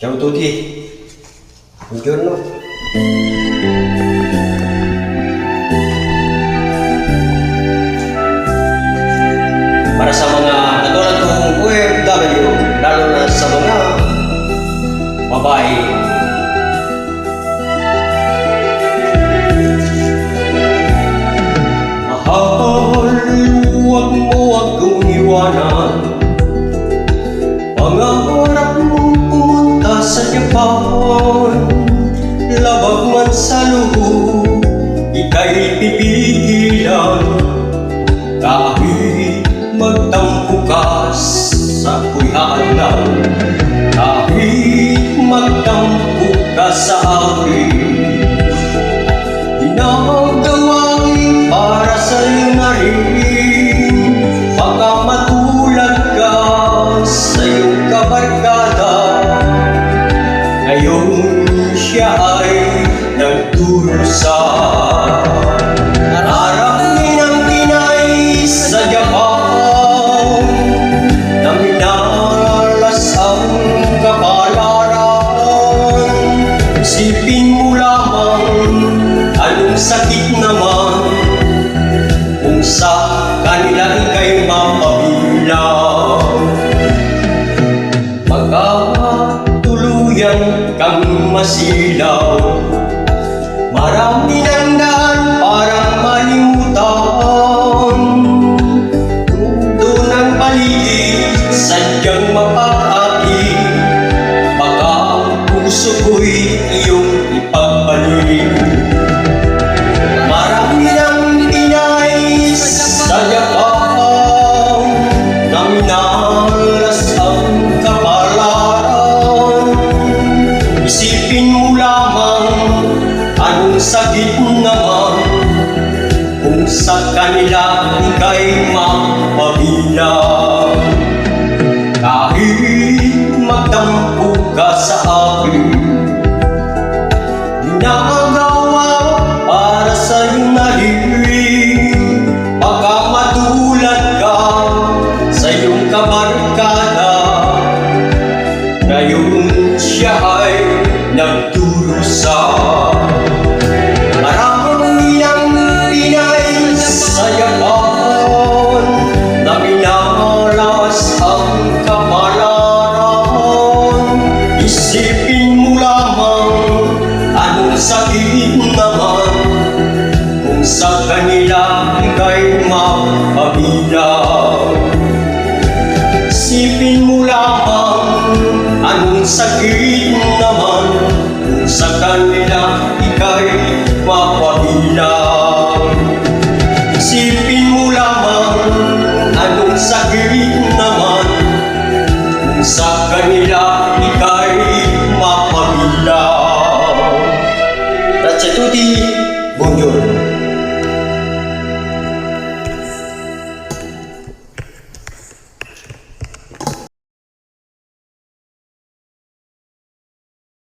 Ciao a tutti, buongiorno. Para sa mga katulad kong OFW, lalo na sa mga babae, mahal, huwag mo akong iwanan. Pangarap mong pumunta sa Japan, labag man sa loob, ika'y pipigilan. Kahit magtampo ka sa ako'y hadlang, kahit magtampo ka sa akin, ginagawain para sa'yo na rin. Baka matulad ka sa iyong kabarkada, ngayon siya ay nagdurusa. Nararami ng Pinay sa Japan, na minalas ang kapalaran. Isipin mo lamang anong sakit naman kung sa kanila ika'y mapabilang. Magkatuluyan kang masilaw, marami ng daan parang malimutan. Doon ang paligid, sadyang mapakakit, baka ang puso ko'y iyong ipagbalik. Marami ng Pinay sa Japan, na minalas ang kapalaran. Isipin mo lamang anong sakit naman kung sa kanila ika'y mapabilang. Kahit magtampo ka sa akin, ginagawa para sa'yo na rin. Baka matulad ka sa iyong kabarkada, ngayon siya ay nagdurusa. Maraming ilang Pinay sa Japan, na minalas ang kapalaran. Isipin mo lamang anong sakit naman kung sa kanila ika'y mapabilang. Isipin mo lamang anong sakit naman kung sa kanila ika'y mapabilang. Isipin mo lamang anong sakit naman kung sa kanila ika'y mapabilang. Grazie a tutti.